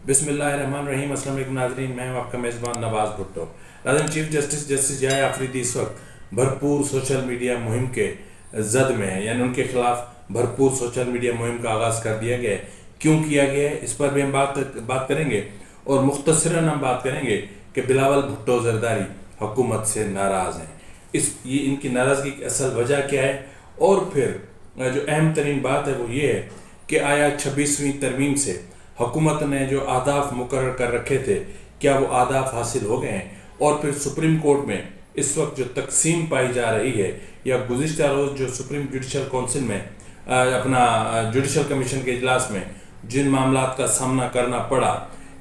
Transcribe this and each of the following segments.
बिस्मिल्लाहिर्रहमानिर्रहीम। अस्सलाम वालेकुम नाज़रीन, मैं हूं आपका मेज़बान नवाज़ भुट्टो। नाज़रीन, चीफ जस्टिस याया आफरीदी इस वक्त भरपूर सोशल मीडिया मुहिम के जद में है, यानी उनके खिलाफ भरपूर सोशल मीडिया मुहिम का आगाज़ कर दिया गया है। क्यों किया गया है, इस पर भी हम बात करेंगे और मुख्तसरन हम बात करेंगे कि बिलावल भुट्टो ज़रदारी हुकूमत से नाराज़ हैं। ये इनकी नाराज़गी की असल वजह क्या है, और फिर जो अहम तरीन बात है वो ये है कि आया 26वीं तरमीम से हुकूमत ने जो आदाफ मुकर्रर कर रखे थे, क्या वो आदाफ हासिल हो गए हैं। और फिर सुप्रीम कोर्ट में इस वक्त जो तकसीम पाई जा रही है, या गुज़िश्ता रोज़ जो सुप्रीम जुडिशल काउंसिल में अपना जुडिशल कमीशन के इजलास में जिन मामलात का सामना करना पड़ा,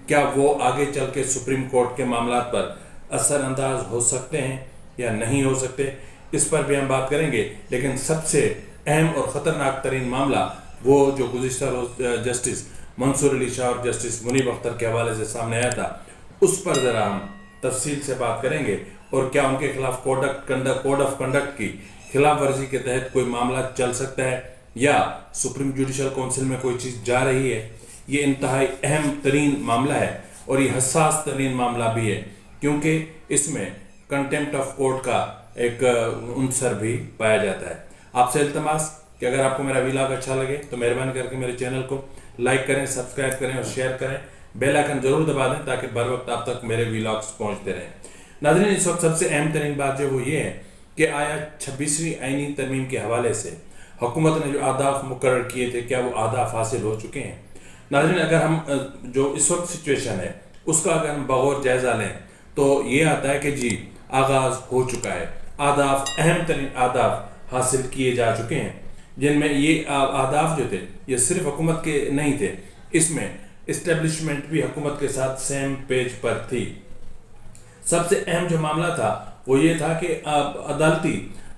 क्या वो आगे चल के सुप्रीम कोर्ट के मामलात पर असरअंदाज हो सकते हैं या नहीं हो सकते, इस पर भी हम बात करेंगे। लेकिन सबसे अहम और ख़तरनाक तरीन मामला वो जो गुज़िश्ता रोज़ जस्टिस मंसूर अली शाह और जस्टिस मुनीब अख्तर के हवाले से सामने आया था, उस पर ज़रा हम तफसील से बात करेंगे। और क्या उनके खिलाफ कोड ऑफ कंडक्ट की खिलाफ वर्जी के तहत कोई मामला चल सकता है, या सुप्रीम जुडिशल काउंसिल में कोई चीज़ जा रही है। ये इंतहाई अहम तरीन मामला है और ये हसास तरीन मामला भी है, क्योंकि इसमें कंटेम्प्ट ऑफ कोर्ट का एक उनसर भी पाया जाता है। आपसे इल्तमास कि अगर आपको मेरा व्लॉग अच्छा लगे तो मेहरबानी करके मेरे चैनल को लाइक करें, सब्सक्राइब करें और शेयर करें। बेल आइकन जरूर दबा दें ताकि बर वक्त आप तक मेरे व्लॉग्स पहुंचते रहें। नाज़रीन, इस वक्त सबसे अहम तरीन बात जो वो ये है कि आया 26वीं आईनी तरमीम के हवाले से हुकूमत ने जो आदाफ मुकर्रर किए थे, क्या वो आदाफ हासिल हो चुके हैं। नाज़रीन, अगर हम जो इस वक्त सिचुएशन है उसका अगर हम बगौर जायज़ा लें तो ये आता है कि जी आगाज़ हो चुका है, आदाफ अहम तरीन आदाफ हासिल किए जा चुके हैं, जिनमें ये आदाफ जो थे ये सिर्फ हुकूमत के नहीं थे, इसमें इस्टेब्लिशमेंट भी हुकूमत के साथ सेम पेज पर थी। सबसे अहम जो मामला था वो ये था कि अदालती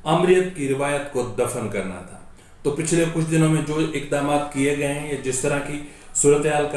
अमरीत की रिवायत को दफन करना था। तो पिछले कुछ दिनों में जो इकदाम किए गए हैं, या जिस तरह की सूरत हाल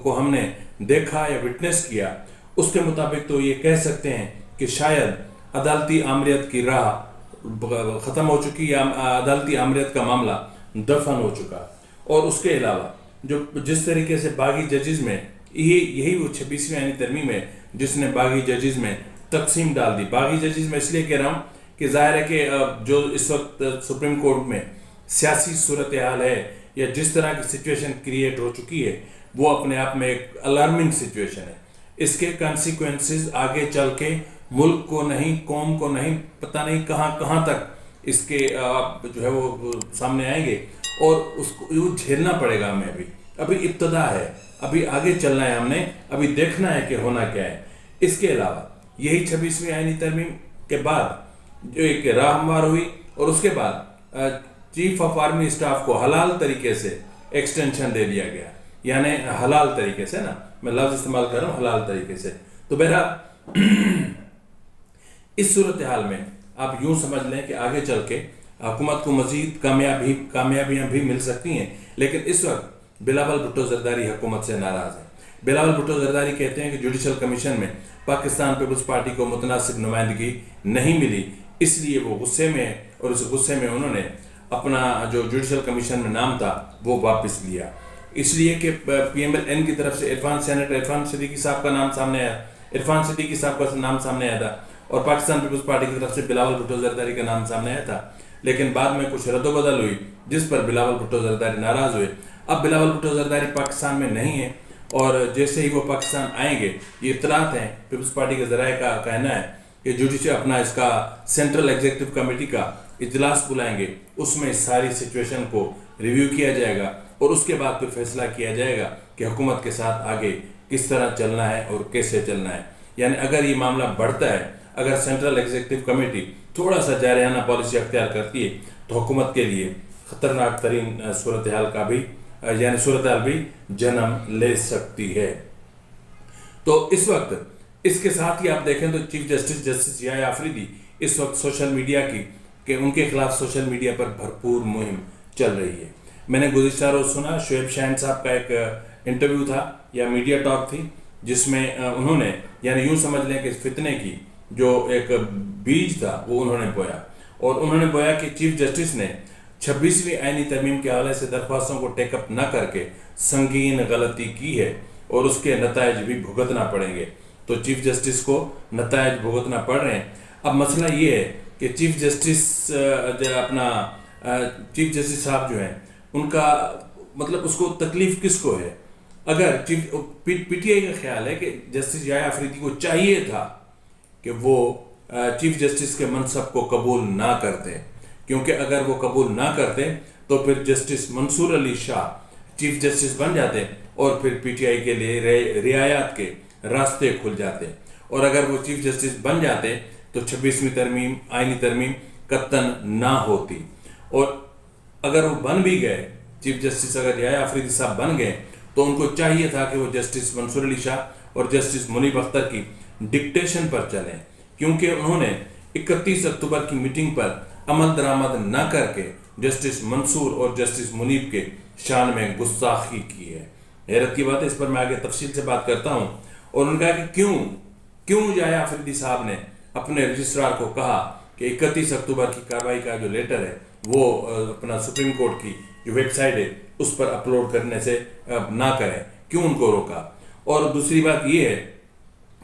को हमने देखा या विटनेस किया, उसके मुताबिक तो ये कह सकते हैं कि शायद अदालती अमरीत की राह ख़त्म हो चुकी, या अदालती अमरीत का मामला दफन हो चुका। और उसके अलावा जो जिस तरीके से बागी जजेस में यही वो 26वीं आईनी तरमीम है जिसने बागी जजेस में तकसीम डाल दी। बागी जजेस में इसलिए कह रहा हूँ कि जाहिर है कि जो इस वक्त सुप्रीम कोर्ट में सियासी सूरत हाल है, या जिस तरह की सिचुएशन क्रिएट हो चुकी है, वो अपने आप में एक अलार्मिंग सिचुएशन है। इसके कॉन्सिक्वेंसेस आगे चल के मुल्क को नहीं, कौम को नहीं, पता नहीं कहाँ तक इसके जो है वो सामने आएंगे, और उसको वो झेलना पड़ेगा हमें। अभी इब्तदा है, अभी आगे चलना है, हमने अभी देखना है कि होना क्या है। इसके अलावा यही 26वीं आईनी तरमीम के बाद जो एक राह हमवार हुई, और उसके बाद चीफ ऑफ आर्मी स्टाफ को हलाल तरीके से एक्सटेंशन दे दिया गया, यानी हलाल तरीके से ना, मैं लफ्ज़ इस्तेमाल कर रहा हूँ, हलाल तरीके से। तो बहरहाल इस सूरत हाल में आप यूं समझ लें कि आगे चल के हुकूमत को मजीद कामयाबियां भी मिल सकती हैं। लेकिन इस वक्त बिलावल भुट्टो ज़रदारी हुकूमत से नाराज़ है। बिलावल भुट्टो ज़रदारी कहते हैं कि जुडिशल कमीशन में पाकिस्तान पीपल्स पार्टी को मुतनासिब नुमाइंदगी नहीं मिली, इसलिए वो गुस्से में है, और उस गुस्से में उन्होंने अपना जो जुडिशल कमीशन में नाम था वो वापस लिया। इसलिए कि PMLN की तरफ से सेनेटर इरफान सिद्दीकी साहब का नाम सामने आया, इरफान सिद्दीकी साहब का नाम सामने आया था, और पाकिस्तान पीपल्स पार्टी की तरफ से बिलावल भुट्टो ज़रदारी का नाम सामने आया था। लेकिन बाद में कुछ रद्दोबदल हुई, जिस पर बिलावल भुट्टो ज़रदारी नाराज़ हुए। अब बिलावल भुट्टो ज़रदारी पाकिस्तान में नहीं है, और जैसे ही वो पाकिस्तान आएंगे, ये इत्तलात हैं, पीपल्स पार्टी के ज़राए का कहना है कि जुडिशल अपना इसका सेंट्रल एग्जीक्यूटिव कमेटी का इजलास बुलाएंगे, उसमें इस सारी सिचुएशन को रिव्यू किया जाएगा, और उसके बाद फिर फैसला किया जाएगा कि हुकूमत के साथ आगे किस तरह चलना है और कैसे चलना है। यानी अगर ये मामला बढ़ता है, अगर सेंट्रल एग्जीक्यूटिव कमेटी थोड़ा सा जारियाना पॉलिसी अख्तियार करती है, तो हुकूमत के लिए ख़तरनाक तरीन सूरत हाल का भी यानी सूरत हाल भी जन्म ले सकती है। तो इस वक्त इसके साथ ही आप देखें तो चीफ जस्टिस याया आफरीदी इस वक्त सोशल मीडिया कि उनके खिलाफ सोशल मीडिया पर भरपूर मुहिम चल रही है। मैंने गुज़िश्ता रोज़ सुना शोएब शाहीन साहब का एक इंटरव्यू था या मीडिया टॉक थी, जिसमें उन्होंने यानी यूँ समझ लें कि फितने की जो एक बीज था वो उन्होंने बोया, और उन्होंने बोया कि चीफ जस्टिस ने 26वीं आईनी तरमीम के हवाले से दरख्वास्तों को टेकअप न करके संगीन गलती की है, اور اس کے نتائج بھی بھگتنا پڑیں گے. تو چیف جسٹس کو نتائج بھگتنا پڑ رہے ہیں. اب مسئلہ یہ ہے کہ چیف جسٹس چیف جسٹس صاحب جو ہیں ان کا مطلب اس کو تکلیف کس کو ہے؟ اگر پی ٹی آئی کا خیال ہے کہ جسٹس یحییٰ آفریدی کو چاہیے تھا کہ وہ چیف جسٹس کے منصب کو قبول نہ کرتے، کیونکہ اگر وہ قبول نہ کرتے تو پھر جسٹس منصور علی شاہ چیف جسٹس بن جاتے اور پھر پی ٹی آئی کے لیے رعایات کے راستے کھل جاتے. اور اگر وہ چیف جسٹس بن جاتے تو 26ویں ترمیم آئینی ترمیم قطعاً نہ ہوتی. اور اگر وہ بن بھی گئے، چیف جسٹس اگر یحییٰ آفریدی صاحب بن گئے تو ان کو چاہیے تھا کہ وہ جسٹس منصور علی شاہ اور جسٹس منیب اختر کی ڈکٹیشن پر چلیں، کیونکہ انہوں نے 31 اکتوبر کی میٹنگ پر عمل درآمد نہ کر کے جسٹس منصور اور جسٹس منیب کے شان میں گستاخی کی ہے. حیرت کی بات ہے، اس پر میں آگے تفصیل سے بات کرتا ہوں. اور انہوں نے کہا کہ کیوں یحییٰ آفریدی صاحب نے اپنے رجسٹرار کو کہا کہ 31 اکتوبر کی کارروائی کا جو لیٹر ہے وہ اپنا سپریم کورٹ کی جو ویب سائٹ ہے اس پر اپلوڈ کرنے سے نہ کریں، کیوں ان کو روکا؟ اور دوسری بات یہ ہے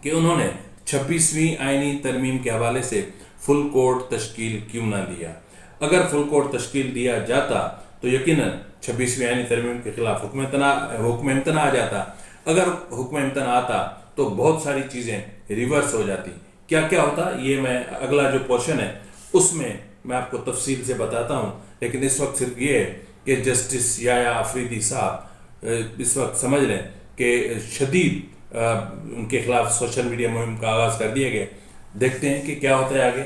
کہ انہوں نے 26ویں آئینی ترمیم کے حوالے سے فل کورٹ تشکیل کیوں نہ دیا؟ اگر فل کورٹ تشکیل دیا جاتا تو یقیناً 26ویں آئینی ترمیم کے خلاف حکم امتناع آ جاتا. اگر حکم امتناع آتا تو بہت ساری چیزیں ریورس ہو جاتی. کیا کیا ہوتا یہ میں اگلا جو پورشن ہے اس میں آپ کو تفصیل سے بتاتا ہوں. لیکن اس وقت صرف یہ ہے کہ جسٹس یحییٰ آفریدی صاحب اس وقت سمجھ لیں کہ شدید ان کے خلاف سوشل میڈیا مہم کا آغاز کر دیا گیا. دیکھتے ہیں کہ کیا ہوتا ہے آگے.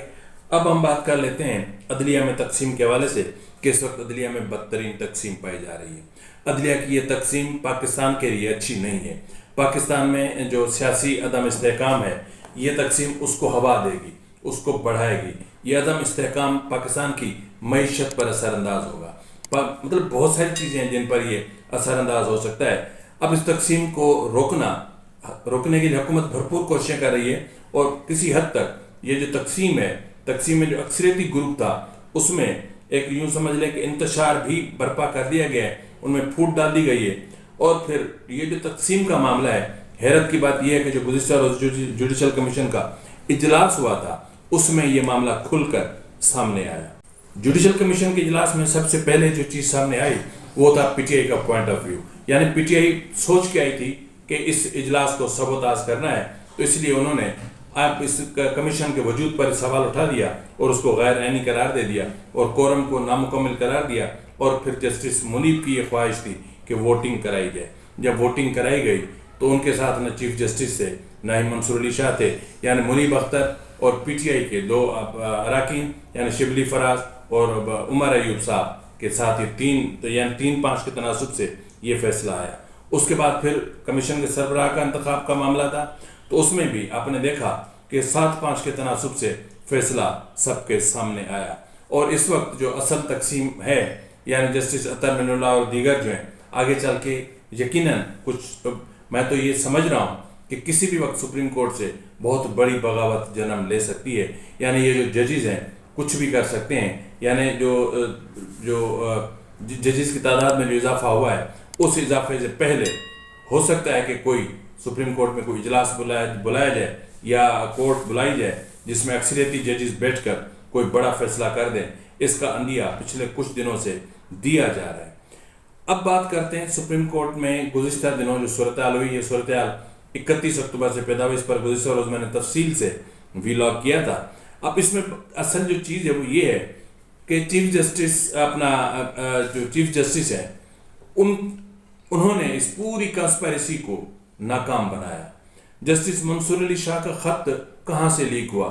اب ہم بات کر لیتے ہیں عدلیہ میں تقسیم کے حوالے سے کہ اس وقت عدلیہ میں بدترین تقسیم پائی جا رہی ہے. عدلیہ کی یہ تقسیم پاکستان کے لیے اچھی نہیں ہے. پاکستان میں جو سیاسی عدم استحکام ہے یہ تقسیم اس کو ہوا دے گی، اس کو بڑھائے گی. یہ عدم استحکام پاکستان کی معیشت پر اثر انداز ہوگا. مطلب بہت ساری چیزیں ہیں جن پر یہ اثر انداز ہو سکتا ہے. اب اس تقسیم کو روکنے کے لیے حکومت بھرپور کوششیں کر رہی ہے. اور کسی حد تک یہ جو تقسیم میں جو اکثریتی گروپ تھا اس میں ایک یوں سمجھ لیں کہ انتشار بھی برپا کر دیا گیا ہے، ان میں پھوٹ ڈال دی گئی ہے. اور پھر یہ جو تقسیم کا معاملہ ہے، حیرت کی بات یہ ہے کہ جو گزشتہ روز جوڈیشل کمیشن کا اجلاس ہوا تھا اس میں یہ معاملہ کھل کر سامنے آیا. جوڈیشل کمیشن کے اجلاس میں سب سے پہلے جو چیز سامنے آئی وہ تھا پی ٹی آئی کا پوائنٹ آف ویو. یعنی پی ٹی آئی سوچ کے آئی تھی کہ اس اجلاس کو سبوتاژ کرنا ہے، تو اس لیے انہوں نے اس کمیشن کے وجود پر سوال اٹھا دیا اور اس کو غیر عینی قرار دے دیا اور کورم کو نامکمل قرار دیا. اور پھر جسٹس منیب کی یہ خواہش تھی کہ ووٹنگ کرائی جائے. جب ووٹنگ کرائی گئی تو ان کے ساتھ نہ چیف جسٹس تھے نہ ہی منصور علی شاہ تھے، یعنی منیب اختر اور پی ٹی آئی کے دو اراکین یعنی شبلی فراز اور عمر ایوب صاحب کے ساتھ یہ 3-5 کے تناسب سے یہ فیصلہ آیا. اس کے بعد پھر کمیشن کے سربراہ کا انتخاب کا معاملہ تھا، تو اس میں بھی آپ نے دیکھا کہ 7-5 کے تناسب سے فیصلہ سب کے سامنے آیا. اور اس وقت جو اصل تقسیم ہے یعنی جسٹس اطہر من اللہ اور دیگر جو ہیں آگے چل کے یقیناً کچھ میں تو یہ سمجھ رہا ہوں کہ کسی بھی وقت سپریم کورٹ سے بہت بڑی بغاوت جنم لے سکتی ہے. یعنی یہ جو ججز ہیں کچھ بھی کر سکتے ہیں. یعنی جو ججز کی تعداد میں جو اضافہ ہوا ہے اس اضافے سے پہلے ہو سکتا ہے کہ کوئی سپریم کورٹ میں کوئی اجلاس بلایا جائے یا کورٹ بلائی جائے جس میں اکثریتی ججز بیٹھ کر کوئی بڑا فیصلہ کر دیں. اس کا اندیہ پچھلے کچھ دنوں سے دیا جا رہا ہے. اب بات کرتے ہیں سپریم کورٹ میں گزشتہ دنوں جو صورتحال ہوئی. یہ صورتحال 31 اکتوبر سے پیدا ہوئی، اس پر گزشتہ روز میں نے تفصیل سے ویلاگ کیا تھا. اب اس میں اصل جو چیز ہے وہ یہ ہے کہ چیف جسٹس ہیں انہوں نے اس پوری کنسپیریسی کو ناکام بنایا. جسٹس منصور علی شاہ کا خط کہاں سے لیک ہوا؟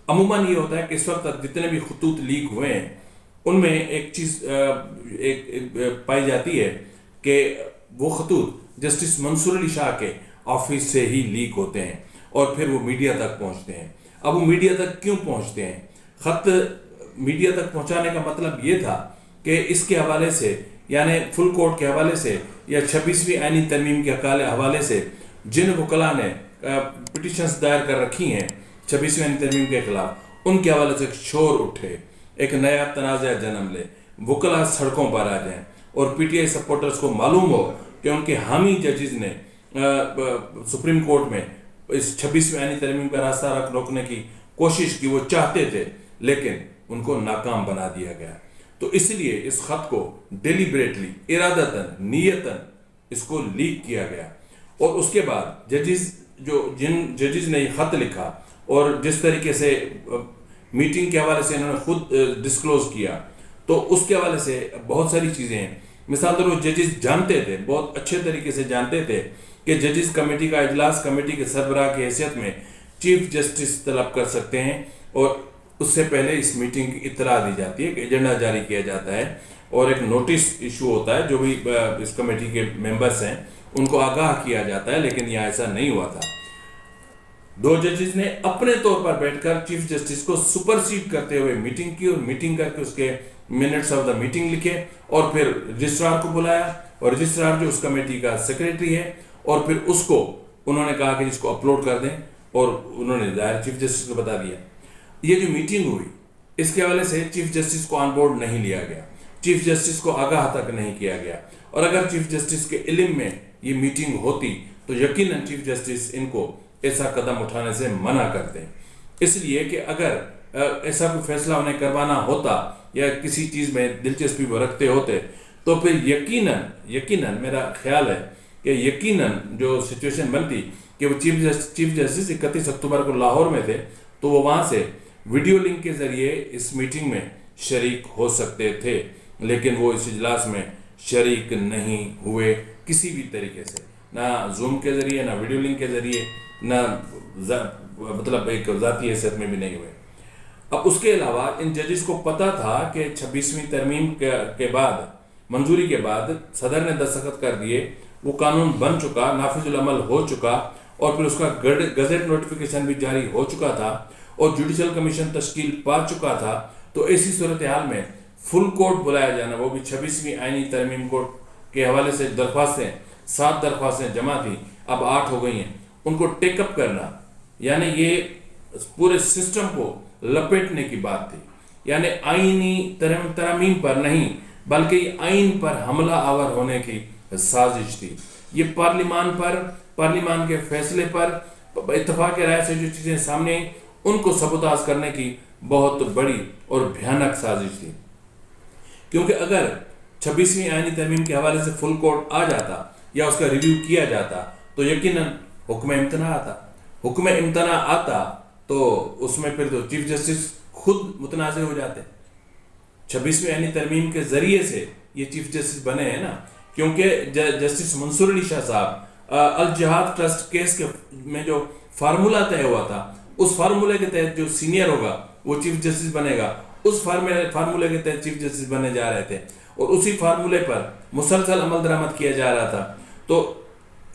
عموماً یہ ہوتا ہے کہ اس وقت تک جتنے بھی خطوط لیک ہوئے ہیں ان میں ایک چیز پائی جاتی ہے کہ وہ خطوط جسٹس منصور علی شاہ کے آفس سے ہی لیک ہوتے ہیں اور پھر وہ میڈیا تک پہنچتے ہیں. اب وہ میڈیا تک کیوں پہنچتے ہیں؟ خط میڈیا تک پہنچانے کا مطلب یہ تھا کہ اس کے حوالے سے یعنی فل کورٹ کے حوالے سے یا 26ویں آئینی ترمیم کے حوالے سے جن وکلاء نے پٹیشنز دائر کر رکھی ہیں 26ویں آئینی ترمیم کے خلاف، ان کے حوالے سے شور اٹھے، ایک نیا تنازع جنم لے، وکلاء سڑکوں پر آ جائیں اور پی ٹی آئی سپورٹرز کو معلوم ہو کہ ان کے حامی ججز نے सुप्रीम कोर्ट में इस 26वीं आईनी तरमीम का रास्ता रोकने की कोशिश की, वो चाहते थे, लेकिन उनको नाकाम बना दिया गया। तो इसलिए इस खत को डेलिबरेटली, इरादतन, नियतन इसको लीक किया गया। और उसके बाद जिन जजेस ने ये खत लिखा और जिस तरीके से मीटिंग के हवाले से इन्होंने खुद डिस्क्लोज किया, तो उसके हवाले से बहुत सारी चीज़ें हैं। मिसाल तौर पर जजेस जानते थे, बहुत अच्छे तरीके से जानते थे कि जजेस कमेटी का इजलास कमेटी के सरबराह की हैसियत में चीफ जस्टिस तलब कर सकते हैं, और उससे पहले इस मीटिंग की इत्तला दी जाती है, एजेंडा जारी किया जाता है और एक नोटिस इशू होता है, जो भी इस कमेटी के मेंबर्स हैं उनको आगाह किया जाता है। लेकिन यहाँ ऐसा नहीं हुआ था। 2 जजेस ने अपने तौर पर बैठकर चीफ जस्टिस को सुपरसीड करते हुए मीटिंग की, और मीटिंग करके उसके मिनट्स ऑफ द मीटिंग लिखे, और फिर रजिस्ट्रार को बुलाया, और रजिस्ट्रार जो उस कमेटी का सेक्रेटरी है, और फिर उसको उन्होंने कहा कि इसको अपलोड कर दें, और उन्होंने दायर चीफ जस्टिस को बता दिया। ये जो मीटिंग हुई, इसके हवाले से चीफ जस्टिस को ऑन बोर्ड नहीं लिया गया, चीफ जस्टिस को आगाह तक नहीं किया गया, और अगर चीफ जस्टिस के इल्म में ये मीटिंग होती तो यकीनन चीफ जस्टिस इनको ऐसा कदम उठाने से मना करते। इसलिए कि अगर ऐसा कोई फैसला उन्हें करवाना होता या किसी चीज़ में दिलचस्पी वो रखते होते, तो फिर यकीनन मेरा ख्याल है कि यकीनन जो सिचुएशन बनती कि वो चीफ जस्टिस 31 अक्टूबर को लाहौर में थे, तो वो वहाँ से वीडियो लिंक के ज़रिए इस मीटिंग में शरीक हो सकते थे, लेकिन वो इस इजलास में शरीक नहीं हुए किसी भी तरीके से, ना जूम के ज़रिए, ना वीडियो लिंक के ज़रिए, ना मतलब एक ज़ाती हैसियत में भी नहीं हुए। अब उसके अलावा इन जजेस को पता था कि 26वीं तरमीम के बाद, मंजूरी के बाद सदर ने दस्तखत कर दिए, वो कानून बन चुका, नाफिजुल अमल हो चुका, और फिर उसका गजट नोटिफिकेशन भी जारी हो चुका था, और जुडिशल कमीशन तश्कील पा चुका था। तो ऐसी सूरत हाल में फुल कोर्ट बुलाया जाना, वो भी 26वीं आईनी तरमीम कोर्ट के हवाले से दरख्वास्तें, 7 दरख्वास्तें जमा थी, अब 8 हो गई हैं, उनको टेकअप करना, यानी ये पूरे सिस्टम को लपेटने की बात थी। यानी आईनी तरमीम पर नहीं, बल्कि आइन पर हमला आवर होने की साजिश थी। ये पार्लिमान के फैसले पर इत्तेफाक राय से जो चीज़ें सामने आई, उनको सबूताज करने की बहुत बड़ी और भयानक साजिश थी। क्योंकि अगर 26वीं आईनी तरमीम के हवाले से फुल कोर्ट आ जाता या उसका रिव्यू किया जाता, तो यकीनन हुक्म इम्तना आता तो उसमें फिर तो चीफ जस्टिस खुद मुतनाज़ हो जाते। 26वीं आईनी तरमीम के ज़रिए से ये चीफ जस्टिस बने हैं ना, क्योंकि जस्टिस मंसूर अली शाह साहब अल जिहाद ट्रस्ट केस के में जो फार्मूला तय हुआ था, उस फार्मूले के तहत जो सीनियर होगा वो चीफ जस्टिस बनेगा, उस फार्मूले के तहत चीफ जस्टिस बनने जा रहे थे, और उसी फार्मूले पर मुसलसल अमल दरामद किया जा रहा था। तो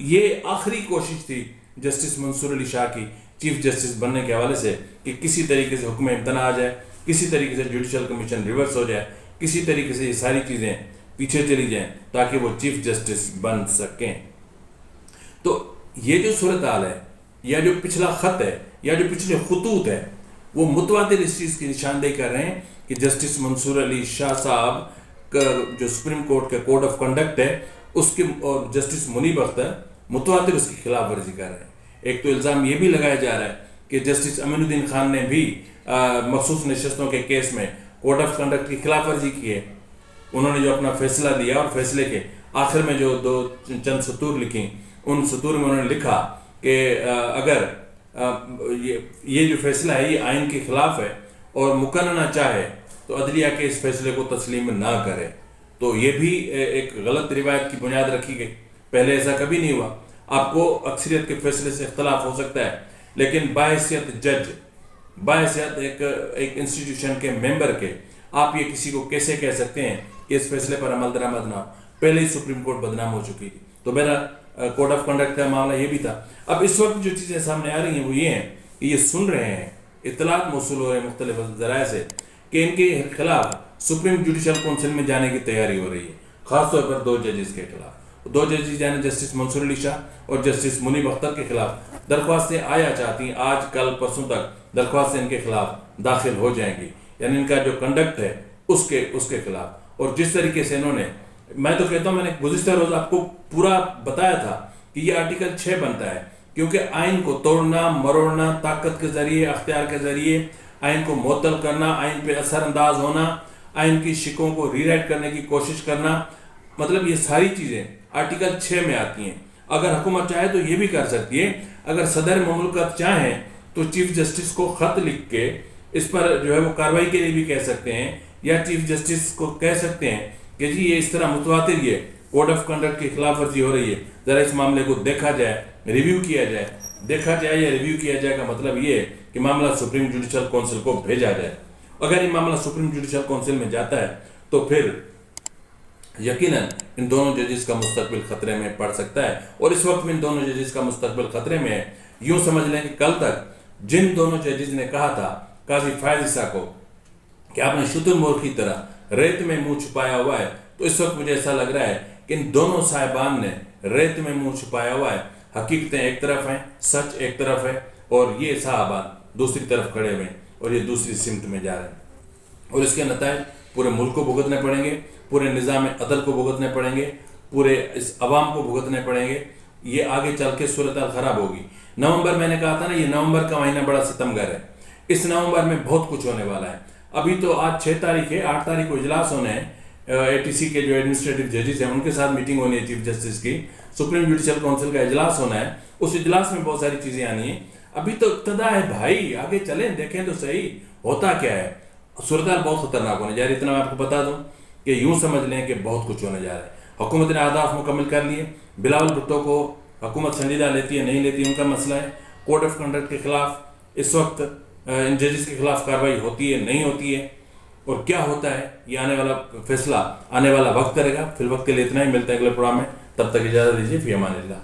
ये आखिरी कोशिश थी जस्टिस मंसूर अली शाह की चीफ जस्टिस बनने के हवाले से कि किसी तरीके से हुक्म इम्तना आ जाए, किसी तरीके से जुडिशल कमीशन रिवर्स हो जाए, किसी तरीके से ये सारी चीज़ें पीछे चली जाएं ताकि वो चीफ जस्टिस बन सकें। तो ये जो सूरत हाल है, या जो पिछला ख़त है, या जो पिछले खतूत है, वो मुतवातिर इस चीज़ की निशानदेही कर रहे हैं कि जस्टिस मंसूर अली शाह साहब का जो सुप्रीम कोर्ट का कोड ऑफ कंडक्ट है उसके, और जस्टिस मुनीब अख्तर मुतवातिर उसकी खिलाफ वर्जी कर रहे हैं। एक तो इल्ज़ाम ये भी लगाया जा रहा है कि जस्टिस अमीनुद्दीन खान ने भी मखसूस नशस्तों के केस में कोड ऑफ कंडक्ट की खिलाफ वर्जी की है। उन्होंने जो अपना फैसला दिया और फैसले के आखिर में जो चंद सतूर लिखी, उन सतूर में उन्होंने लिखा कि अगर ये जो फैसला है ये आइन के खिलाफ है और मुकन्ना चाहे तो अदलिया के इस फैसले को तस्लीम ना करे। तो ये भी एक गलत रिवायत की बुनियाद रखी गई, पहले ऐसा कभी नहीं हुआ। आपको अक्सरियत के फैसले से इख्तलाफ हो सकता है, लेकिन बाहैसियत जज, बाहैसियत एक इंस्टीट्यूशन के मेंबर के, आप ये किसी को कैसे कह सकते हैं कि इस फैसले पर अमल दरामद ना हो? पहले ही सुप्रीम कोर्ट बदनाम हो चुकी थी। तो मेरा कोड ऑफ कंडक्ट का मामला ये भी था। अब इस वक्त जो चीज़ें सामने आ रही हैं वो ये हैं कि ये सुन रहे हैं, इत्तलात मौसूल हो रहे हैं मुख्तलिफ ज़राए से कि इनके खिलाफ सुप्रीम जुडिशल काउंसिल में जाने की तैयारी हो रही है, ख़ासतौर पर 2 जजेस के खिलाफ। 2 जजेस यानी जस्टिस मंसूर अली शाह और जस्टिस मुनीब अख्तर के खिलाफ दरख्वास्तें आया चाहती हैं। आज कल परसों तक दरख्वास्तें इनके खिलाफ दाखिल हो जाएंगी, यानी इनका जो कंडक्ट है उसके खिलाफ। और जिस तरीके से इन्होंने, मैं तो कहता हूँ, मैंने गुज़िश्ता रोज़ आपको पूरा बताया था کہ یہ آرٹیکل 6 بنتا ہے، کیونکہ آئین کو توڑنا، مروڑنا، طاقت کے ذریعے، اختیار کے ذریعے آئین کو معطل کرنا، آئین پہ اثر انداز ہونا، آئین کی شکوں کو ری رائٹ کرنے کی کوشش کرنا، مطلب یہ ساری چیزیں آرٹیکل 6 میں آتی ہیں۔ اگر حکومت چاہے تو یہ بھی کر سکتی ہے، اگر صدر مملکت چاہیں تو چیف جسٹس کو خط لکھ کے اس پر جو ہے وہ کارروائی کے لیے بھی کہہ سکتے ہیں، یا چیف جسٹس کو کہہ سکتے ہیں کہ جی یہ اس طرح متواتر یہ کوڈ آف کنڈکٹ کی خلاف ورزی ہو رہی ہے، ذرا اس معاملے کو دیکھا جائے، ریویو کیا جائے۔ دیکھا جائے یا ریویو کیا جائے کا مطلب یہ ہے کہ معاملہ سپریم جوڈیشل کونسل کو بھیجا جائے۔ اگر یہ معاملہ سپریم جوڈیشل کونسل میں جاتا ہے تو پھر یقیناً ان دونوں ججز کا مستقبل خطرے میں پڑ سکتا ہے، اور اس وقت میں ان دونوں ججز کا مستقبل خطرے میں ہے۔ یوں سمجھ لیں کہ کل تک جن دونوں ججز نے کہا تھا قاضی فائز عیسیٰ کو کہ آپ نے شتر مرغ کی طرح ریت میں منہ چھپایا ہوا ہے، تو اس وقت مجھے ایسا لگ رہا ہے کہ ان دونوں صاحبان نے ریت میں منہ چھپایا ہوا ہے۔ حقیقتیں ایک طرف ہیں، سچ ایک طرف ہے، اور یہ صاحبان دوسری طرف کھڑے ہوئے ہیں اور یہ دوسری سمت میں جا رہے ہیں، اور اس کے نتائج پورے ملک کو بھگتنے پڑیں گے، پورے نظام عدل کو بھگتنے پڑیں گے، پورے اس عوام کو بھگتنے پڑیں گے۔ یہ آگے چل کے صورتحال خراب ہوگی۔ نومبر میں نے کہا تھا نا، یہ نومبر کا مہینہ بڑا ستمگر ہے۔ اس نومبر میں بہت کچھ ہونے والا ہے۔ ابھی تو آج 6 تاریخ ہے، 8 تاریخ کو اجلاس ہونے ہیں، ATC کے جو ایڈمنسٹریٹو ججز ہیں ان کے ساتھ میٹنگ ہونی ہے چیف جسٹس کی، سپریم جوڈیشل کونسل کا اجلاس ہونا ہے، اس اجلاس میں بہت ساری چیزیں آنی ہیں۔ ابھی تو ابتدا ہے بھائی، آگے چلیں دیکھیں تو صحیح ہوتا کیا ہے۔ صورتحال بہت خطرناک ہونے جا رہی ہے، اتنا میں آپ کو بتا دوں کہ یوں سمجھ لیں کہ بہت کچھ ہونے جا رہا ہے۔ حکومت نے اہداف مکمل کر لیے، بلاول بھٹو کو حکومت سنجیدہ لیتی ہے نہیں لیتی ان کا مسئلہ ہے۔ کوڈ آف کنڈکٹ کے خلاف اس وقت ان ججز کے خلاف کارروائی ہوتی ہے نہیں ہوتی ہے، اور کیا ہوتا ہے یہ آنے والا فیصلہ آنے والا وقت کرے گا۔ فی الوقت کے لیے اتنا ہی، ملتا ہے اگلے پروگرام میں، تب تک اجازت دیجیے، فی امان اللہ۔